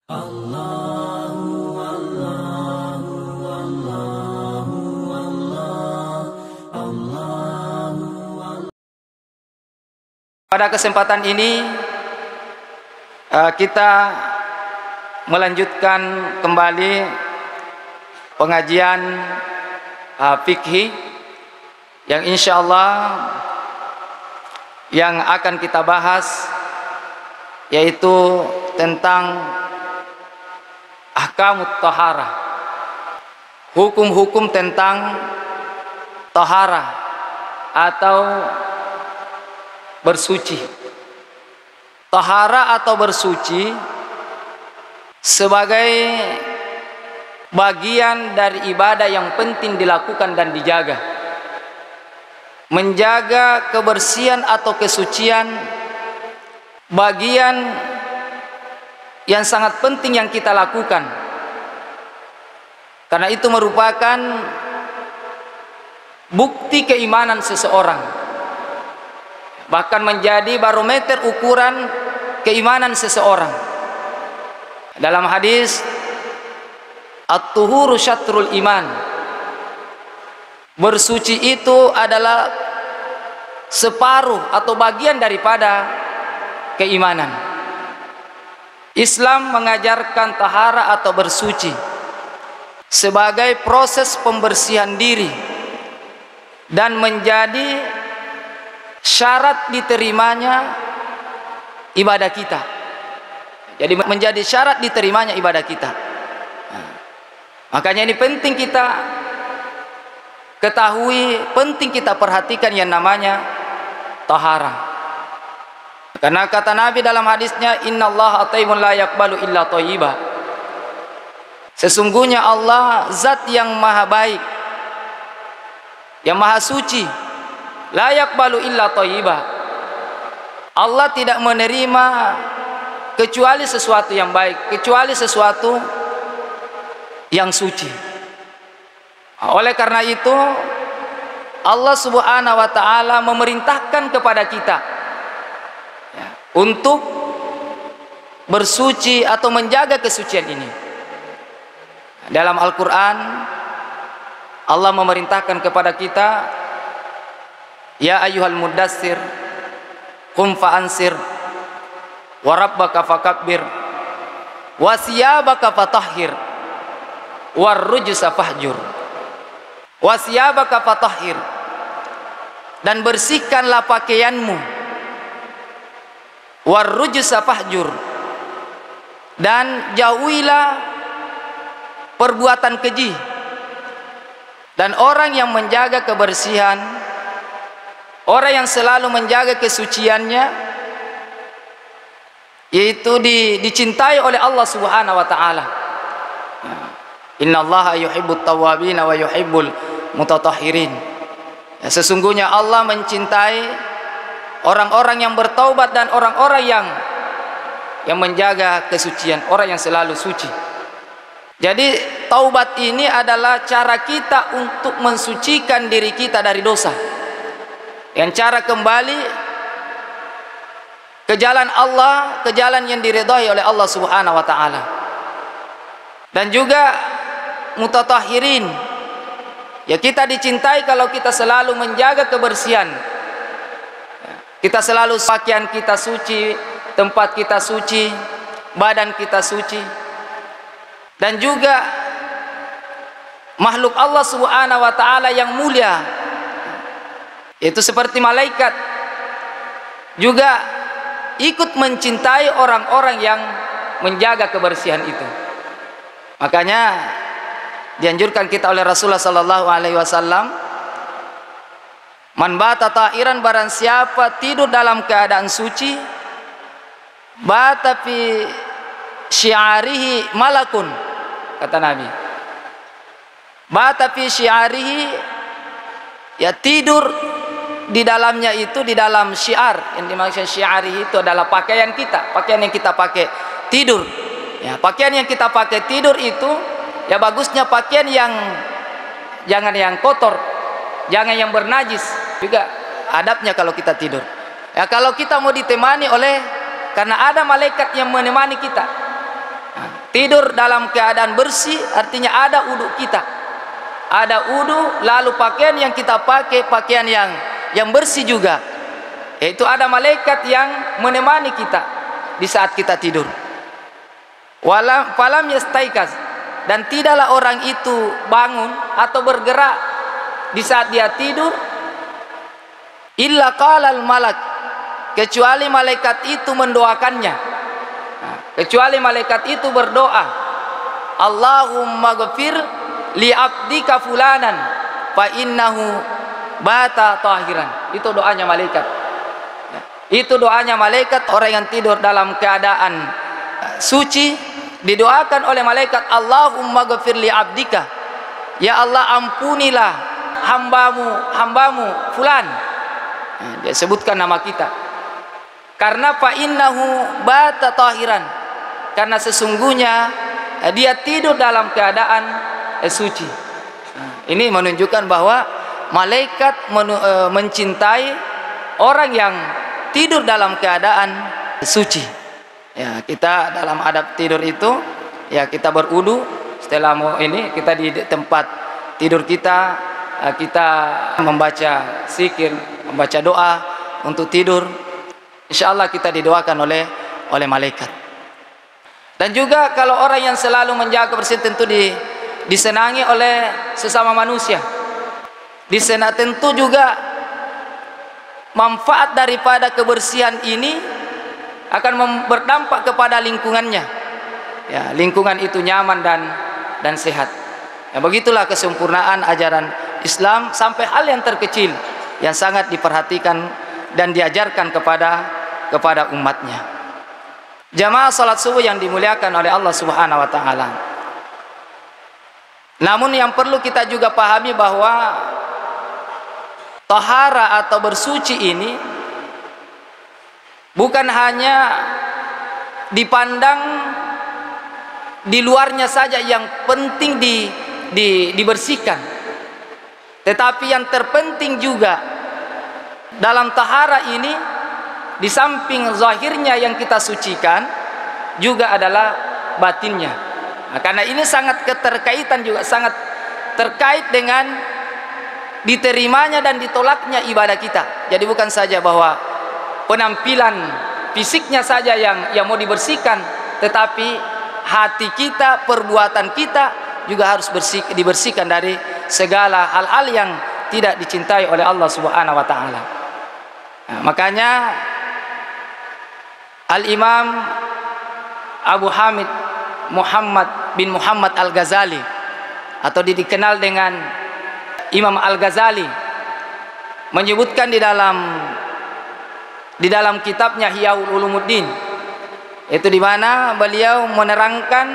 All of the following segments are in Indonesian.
Pada kesempatan ini kita melanjutkan kembali pengajian fikih yang insya Allah yang akan kita bahas yaitu tentang ahkamut taharah, hukum-hukum tentang taharah atau bersuci. Taharah atau bersuci sebagai bagian dari ibadah yang penting dilakukan dan dijaga. Menjaga kebersihan atau kesucian bagian yang sangat penting yang kita lakukan, karena itu merupakan bukti keimanan seseorang, bahkan menjadi barometer ukuran keimanan seseorang. Dalam hadis at-tuhuru syatrul iman, bersuci itu adalah separuh atau bagian daripada keimanan. Islam mengajarkan tahara atau bersuci sebagai proses pembersihan diri dan menjadi syarat diterimanya ibadah kita. Jadi menjadi syarat diterimanya ibadah kita. Makanya ini penting kita ketahui, penting kita perhatikan yang namanya taharah. Karena kata Nabi dalam hadisnya, innallaha thayyibun la yaqbalu illa thayyiba. Sesungguhnya Allah zat yang maha baik, yang maha suci, la yaqbalu illa thayyiba. Allah tidak menerima kecuali sesuatu yang baik, kecuali sesuatu yang suci. Oleh karena itu Allah Subhanahu wa taala memerintahkan kepada kita untuk bersuci atau menjaga kesucian ini. Dalam Al-Quran Allah memerintahkan kepada kita, ya ayyuhal muddassir qum fa'ansir wa rabbaka fakabbir wa siyabaka fatahhir war rujsa fahjur. Wa siyabaka fatahhir, dan bersihkanlah pakaianmu, war rujsa fahjur, dan jauhilah perbuatan keji. Dan orang yang menjaga kebersihan, orang yang selalu menjaga kesuciannya, yaitu dicintai oleh Allah Subhanahu wa taala. Innallaha yuhibbut tawwabin wa yuhibbul mutatahhirin. Ya, sesungguhnya Allah mencintai orang-orang yang bertaubat dan orang-orang yang menjaga kesucian, orang yang selalu suci. Jadi taubat ini adalah cara kita untuk mensucikan diri kita dari dosa, yang cara kembali ke jalan Allah, ke jalan yang diridhai oleh Allah Subhanahu wa taala. Dan juga mutatahhirin, ya kita dicintai kalau kita selalu menjaga kebersihan. Kita selalu pakaian kita suci, tempat kita suci, badan kita suci. Dan juga makhluk Allah Subhanahu wa taala yang mulia, itu seperti malaikat, juga ikut mencintai orang-orang yang menjaga kebersihan itu. Makanya dianjurkan kita oleh Rasulullah sallallahu alaihi wasallam, man bata ta'iran, barang siapa tidur dalam keadaan suci, bata fi syi'arihi malakun, kata Nabi. Bata fi syi'arihi, ya tidur di dalamnya itu, di dalam syiar. Yang dimaksud syi'arihi itu adalah pakaian kita, pakaian yang kita pakai tidur. Ya, pakaian yang kita pakai tidur itu, ya bagusnya pakaian yang jangan yang kotor, jangan yang bernajis. Juga adabnya kalau kita tidur, ya kalau kita mau ditemani oleh, karena ada malaikat yang menemani kita, Tidur dalam keadaan bersih artinya ada wudu kita, ada wudu, lalu pakaian yang kita pakai pakaian yang bersih juga, yaitu ada malaikat yang menemani kita di saat kita tidur. Falam yastaiqaz, dan tidaklah orang itu bangun atau bergerak di saat dia tidur, illa qalal malak, kecuali malaikat itu mendoakannya. Kecuali malaikat itu berdoa, Allahumma ghafir li abdika fulanan fa innahu bata tahiran. Itu doanya malaikat. Itu doanya malaikat. Orang yang tidur dalam keadaan suci didoakan oleh malaikat, Allahumma ghafir li abdika, ya Allah ampunilah hambamu fulan. Dia sebutkan nama kita, karena fa innahu bata tahiran, karena sesungguhnya dia tidur dalam keadaan suci. Ini menunjukkan bahwa malaikat mencintai orang yang tidur dalam keadaan suci. Ya, kita dalam adab tidur itu ya kita berwudu, setelah ini kita di tempat tidur kita membaca zikir, membaca doa untuk tidur. Insyaallah kita didoakan oleh malaikat. Dan juga kalau orang yang selalu menjaga kebersihan tentu disenangi oleh sesama manusia. Tentu juga manfaat daripada kebersihan ini akan berdampak kepada lingkungannya. Ya, lingkungan itu nyaman dan sehat. Ya, begitulah kesempurnaan ajaran Islam sampai hal yang terkecil yang sangat diperhatikan dan diajarkan kepada umatnya. Jamaah salat subuh yang dimuliakan oleh Allah Subhanahu wa taala. Namun yang perlu kita juga pahami bahwa tahara atau bersuci ini bukan hanya dipandang di luarnya saja yang penting dibersihkan, tetapi yang terpenting juga dalam tahara ini, di samping zahirnya yang kita sucikan juga adalah batinnya. Nah, karena ini sangat keterkaitan juga, sangat terkait dengan diterimanya dan ditolaknya ibadah kita. Jadi bukan saja bahwa penampilan fisiknya saja yang mau dibersihkan, tetapi hati kita, perbuatan kita juga harus dibersihkan dari segala hal-hal yang tidak dicintai oleh Allah Subhanahu wa taala. Nah, makanya Al-Imam Abu Hamid Muhammad bin Muhammad Al-Ghazali, atau dikenal dengan Imam Al-Ghazali, menyebutkan di dalam kitabnya Ihya Ulumuddin, itu di mana beliau menerangkan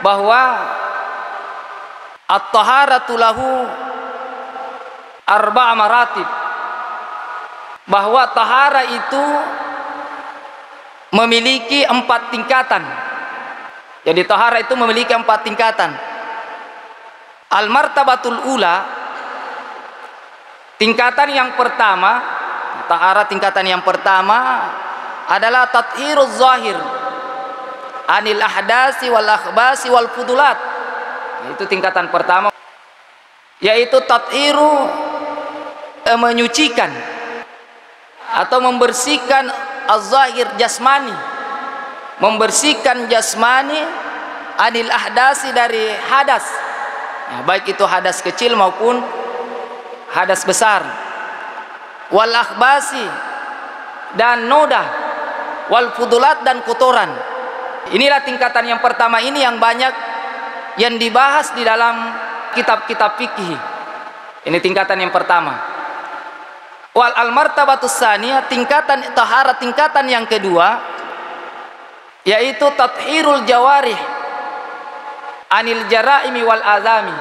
bahwa at-taharatu lahu arba'a maratib, bahwa tahara itu memiliki 4 tingkatan. Jadi tahara itu memiliki 4 tingkatan. Al-martabatul ula, tingkatan yang pertama, tahara tingkatan yang pertama adalah tathhiruz zahir anil ahdasi wal akhbasi wal fudulat. Itu tingkatan pertama, yaitu tathhiru, menyucikan atau membersihkan az-zahir jasmani, membersihkan jasmani anil ahdasi, dari hadas, ya, baik itu hadas kecil maupun hadas besar, wal akhbasi, dan noda, wal fudulat, dan kotoran. Inilah tingkatan yang pertama, ini yang banyak yang dibahas di dalam kitab-kitab fikih. Ini tingkatan yang pertama. Wal al-martabatus tsaniyah, tingkatan tahara, tingkatan yang kedua, yaitu tathhirul jawarih anil jaraimi wal azami.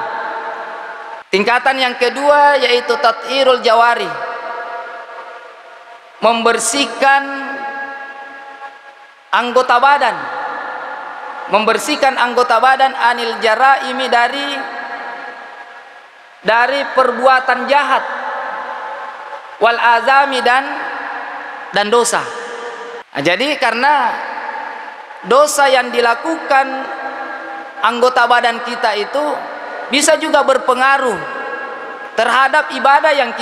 Tingkatan yang kedua yaitu tathhirul jawarih, membersihkan anggota badan, membersihkan anggota badan anil jaraimi, dari perbuatan jahat, wal azami, dan dosa. Nah, jadi karena dosa yang dilakukan anggota badan kita itu bisa juga berpengaruh terhadap ibadah yang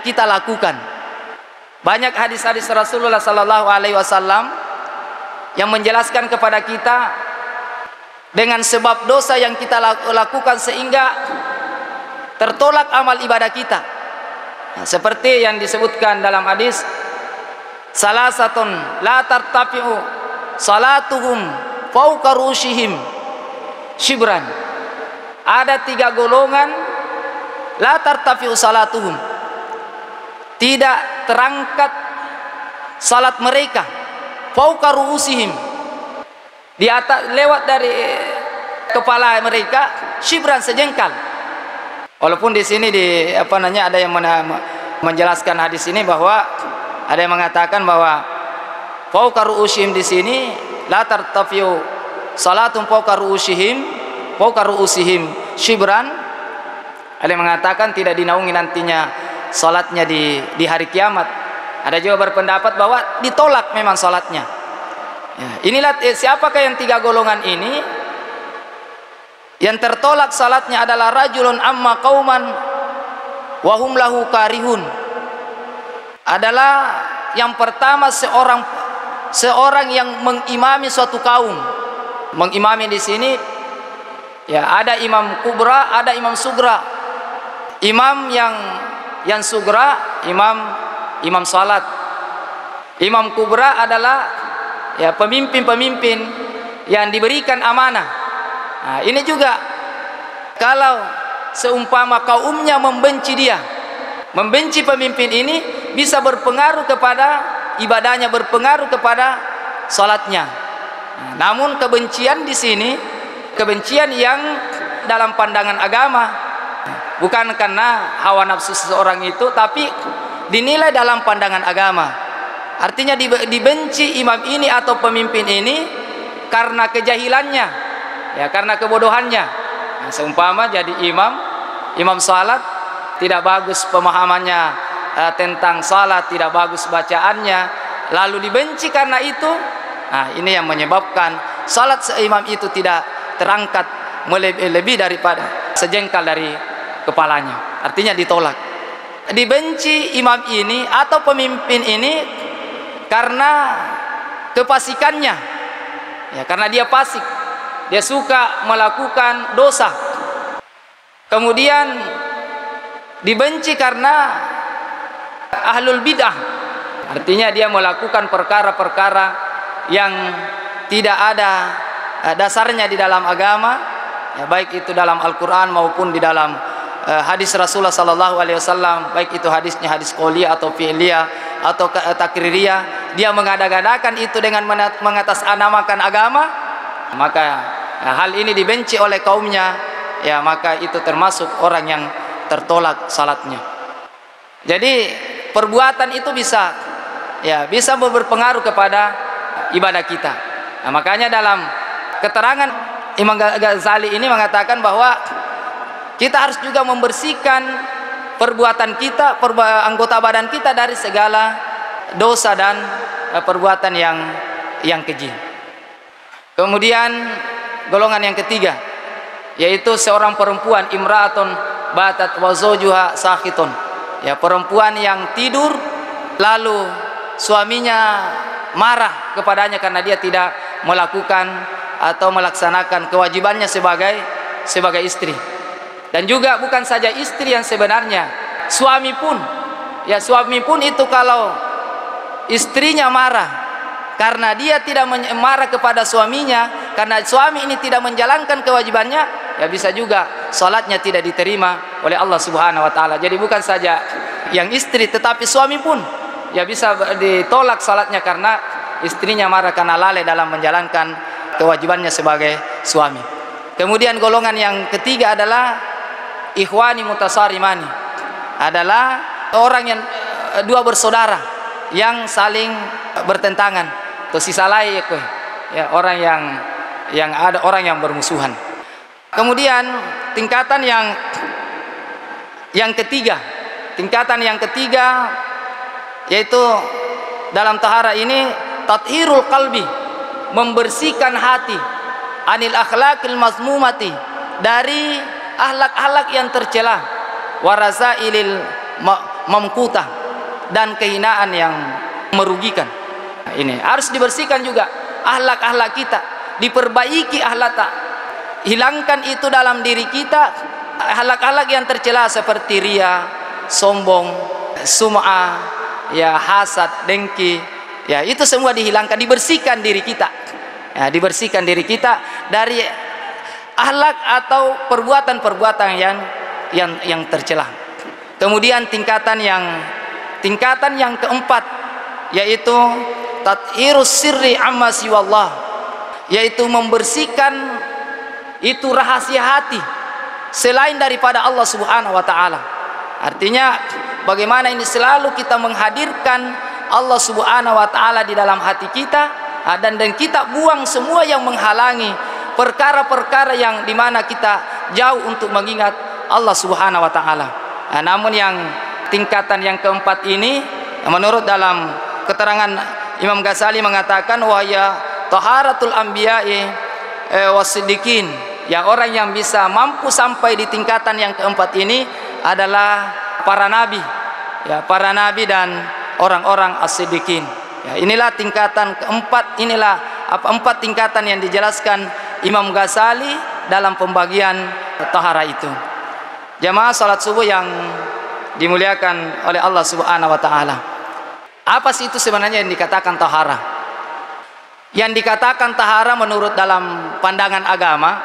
kita lakukan. Banyak hadis-hadis Rasulullah sallallahu alaihi wasallam yang menjelaskan kepada kita dengan sebab dosa yang kita lakukan sehingga tertolak amal ibadah kita. Nah, seperti yang disebutkan dalam hadis, salasatun la tartafi'u salatuhum fauqa rusyihim shibran. Ada 3 golongan la tartafi'u salatuhum, tidak terangkat salat mereka, fauqa ru'usihim, di atas, lewat dari kepala mereka, shibran, sejengkal. Walaupun di sini ada yang menjelaskan hadis ini bahwa ada yang mengatakan bahwa fauqa ru'usihim di sini la tartafi'u salatum fauqa ru'usihim shibran. Ada yang mengatakan tidak dinaungi nantinya salatnya di hari kiamat. Ada juga berpendapat bahwa ditolak memang salatnya. Ya, inilah siapakah yang 3 golongan ini? Yang tertolak salatnya adalah rajulun amma qauman wa hum lahu karihun. Adalah yang pertama seorang yang mengimami suatu kaum. Mengimami di sini ya ada imam kubra, ada imam sugra. Imam yang sugra, imam salat. Imam kubra adalah ya pemimpin-pemimpin yang diberikan amanah. Nah, ini juga kalau seumpama kaumnya membenci dia, membenci pemimpin ini, bisa berpengaruh kepada ibadahnya, berpengaruh kepada salatnya. Nah, namun kebencian di sini kebencian yang dalam pandangan agama, bukan karena hawa nafsu seseorang itu, tapi dinilai dalam pandangan agama. Artinya dibenci imam ini atau pemimpin ini karena kejahilannya, ya, karena kebodohannya. Nah, seumpama jadi imam salat tidak bagus pemahamannya tentang salat, tidak bagus bacaannya, lalu dibenci karena itu. Nah, ini yang menyebabkan salat seimam itu tidak terangkat lebih daripada sejengkal dari kepalanya. Artinya ditolak. Dibenci imam ini atau pemimpin ini karena kefasikannya, ya, karena dia fasik, dia suka melakukan dosa. Kemudian dibenci karena ahlul bidah, artinya dia melakukan perkara-perkara yang tidak ada dasarnya di dalam agama, ya, baik itu dalam Al-Quran maupun di dalam hadis Rasulullah sallallahu alaihi wasallam, baik itu hadisnya hadis qauliyah atau fi'liyah atau takririyah. Dia mengada-gadakan itu dengan mengatasnamakan agama, maka hal ini dibenci oleh kaumnya, ya, maka itu termasuk orang yang tertolak salatnya. Jadi perbuatan itu bisa berpengaruh kepada ibadah kita. Nah, makanya dalam keterangan Imam Ghazali ini mengatakan bahwa kita harus juga membersihkan perbuatan kita, anggota badan kita dari segala dosa dan perbuatan yang keji. Kemudian golongan yang ketiga, yaitu seorang perempuan, imra'atun batat wa zawjuha sakhitun, ya, perempuan yang tidur lalu suaminya marah kepadanya karena dia tidak melakukan atau melaksanakan kewajibannya sebagai istri. Dan juga bukan saja istri yang sebenarnya, suami pun itu kalau istrinya marah karena dia tidak marah kepada suaminya, karena suami ini tidak menjalankan kewajibannya, ya bisa juga salatnya tidak diterima oleh Allah Subhanahu wa taala. Jadi bukan saja yang istri, tetapi suami pun ya bisa ditolak salatnya karena istrinya marah karena lalai dalam menjalankan kewajibannya sebagai suami. Kemudian golongan yang ketiga adalah ikhwani mutasarimani, adalah orang yang dua bersaudara yang saling bertentangan atau sisa lain, ya, orang yang bermusuhan. Kemudian tingkatan yang ketiga yaitu dalam tahara ini tathirul qalbi, membersihkan hati anil akhlaqil mazmumati, dari akhlak-akhlak yang tercela, warasailil mamkutah, dan kehinaan yang merugikan. Nah, ini harus dibersihkan juga akhlak-akhlak kita, diperbaiki akhlak, hilangkan itu dalam diri kita akhlak-akhlak yang tercela seperti ria, sombong, sum'ah, ya hasad, dengki, ya itu semua dihilangkan, dibersihkan diri kita, ya, dibersihkan diri kita dari akhlak atau perbuatan-perbuatan yang tercela. Kemudian tingkatan yang keempat, yaitu tathirus sirri amma siwallah, yaitu membersihkan itu rahasia hati selain daripada Allah Subhanahu wa taala. Artinya bagaimana ini selalu kita menghadirkan Allah Subhanahu wa taala di dalam hati kita, dan kita buang semua yang menghalangi perkara-perkara yang dimana kita jauh untuk mengingat Allah Subhanahu wa taala. Namun yang tingkatan yang keempat ini, menurut dalam keterangan Imam Ghazali mengatakan wahya taharatul anbiya'i wasiddiqin, yang orang yang bisa mampu sampai di tingkatan yang keempat ini adalah para nabi, ya, para nabi dan orang-orang as-siddiqin. Ya, inilah tingkatan keempat, inilah empat tingkatan yang dijelaskan Imam Ghazali dalam pembagian tahara itu. Jamaah salat subuh yang dimuliakan oleh Allah Subhanahu wa taala. Apa sih itu sebenarnya yang dikatakan tahara? Yang dikatakan tahara menurut dalam pandangan agama,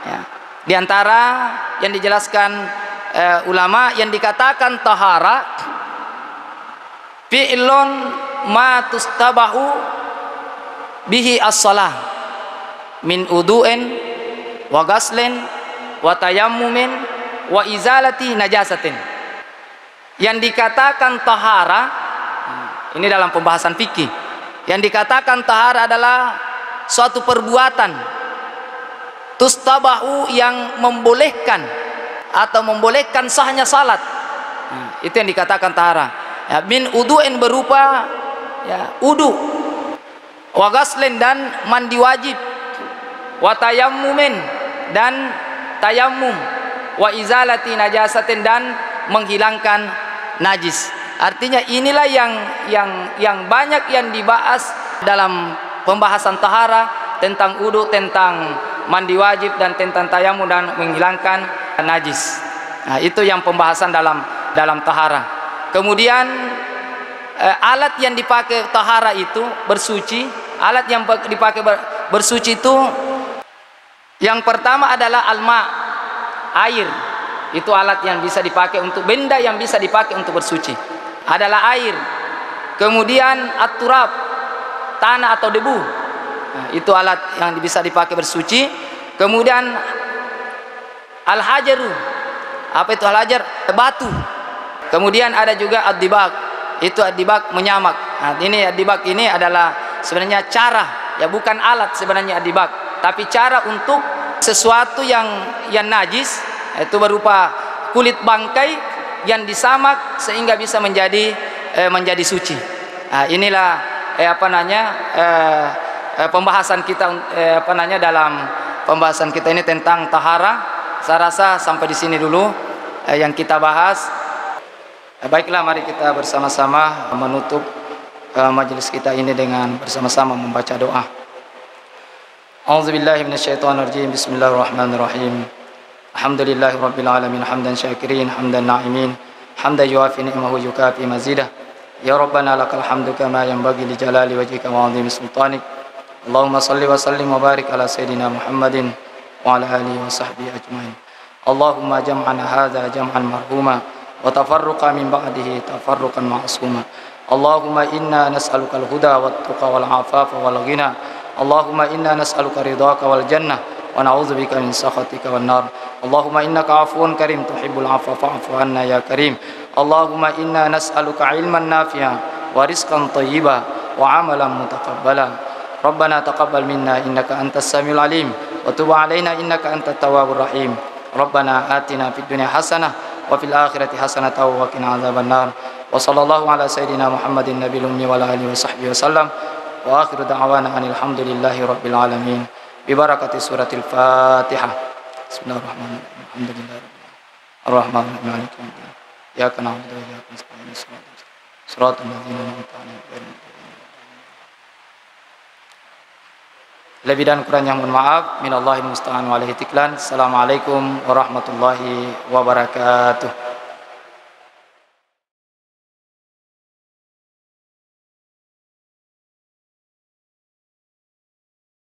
ya, di antara yang dijelaskan ulama, yang dikatakan tahara fi'lun ma tustabahu bihi as-shalah min udu'in wa ghaslin wa tayammumin wa izalati najasatin. Yang dikatakan tahara, ini dalam pembahasan fikih, yang dikatakan tahara adalah suatu perbuatan tustabahu, yang membolehkan atau membolehkan sahnya salat. Itu yang dikatakan tahara. Ya, min udu'in berupa, ya, udu, wa ghaslin dan mandi wajib, wa tayammumin dan tayammum, wa izalati najasatin dan menghilangkan najis. Artinya inilah yang banyak yang dibahas dalam pembahasan tahara, tentang udu, tentang mandi wajib, dan tentang tayammum dan menghilangkan najis. Nah, itu yang pembahasan dalam tahara. Kemudian alat yang dipakai tahara itu bersuci. Alat yang dipakai bersuci itu yang pertama adalah alma, air. Itu alat yang bisa dipakai untuk, benda yang bisa dipakai untuk bersuci adalah air. Kemudian at-turab, tanah atau debu. Nah, itu alat yang bisa dipakai bersuci. Kemudian al-hajaru, apa itu al-hajar? Batu. Kemudian ada juga ad-dibak, itu ad-dibak menyamak. Nah, ini ad-dibak ini adalah sebenarnya cara, ya, bukan alat sebenarnya ad-dibak, tapi cara untuk sesuatu yang najis, itu berupa kulit bangkai yang disamak sehingga bisa menjadi suci. Nah, inilah pembahasan kita dalam pembahasan kita ini tentang tahara. Saya rasa sampai di sini dulu yang kita bahas. Baiklah, mari kita bersama-sama menutup majelis kita ini dengan bersama-sama membaca doa. A'udzubillahi minasyaitonirrajim. Bismillahirrahmanirrahim. Alhamdulillahirabbil alamin, hamdan syakirin, hamdan na'imin, hamdan yuafi ni'mahu yukafi mazidah. Ya Rabbana lakal hamdu kama yanbaghi li jalali wajhika wa 'azimi sultanik. Allahumma salli wa sallim wa barik ala sayyidina Muhammadin wa ala alihi wa sahbihi ajmain. Allahumma jam'ana hadza jam'an marhuma wa tafarruqa min ba'dihi tafarruqan ma'suma. Allahumma inna nas'aluka al-huda wat tuqa wal 'afafa wal ghina. Allahumma inna nas'aluka ridhaka wal jannah wa na'udzubika min sakhatika wan nar. Allahumma innaka 'afuwun karim tuhibbul 'afwa fa'fu 'anna ya karim. Allahumma inna nas'aluka 'ilman nafi'an wa rizqan thayyiban wa 'amalan mutaqabbala. Rabbana taqabbal minna innaka antas samiul 'alim wa tub 'alaina innaka antat tawwabur rahim. Rabbana atina fid dunya hasanah wa fil akhirati hasanah wa qina adzabannar. Wa sallallahu ala sayidina Muhammadin nabiyil ummi wa ala alihi wa sahbihi wasallam. Wa akhiru da'wana alhamdulillahi rabbil alamin. Bi barakati suratil Fatihah. Bismillahirrahmanirrahim. Alhamdulillahi rabbil alamin. Ar-Rahmanir Rahim. Maliki yaumiddin. Iyyaka na'budu wa iyyaka nasta'in. Shiratal ladzina an'amta 'alaihim ghairil maghdubi 'alaihim. Lebih dan kurangnya mohon maaf. Minallahil musta'an wa alaihi tiklan. Assalamualaikum warahmatullahi wabarakatuh.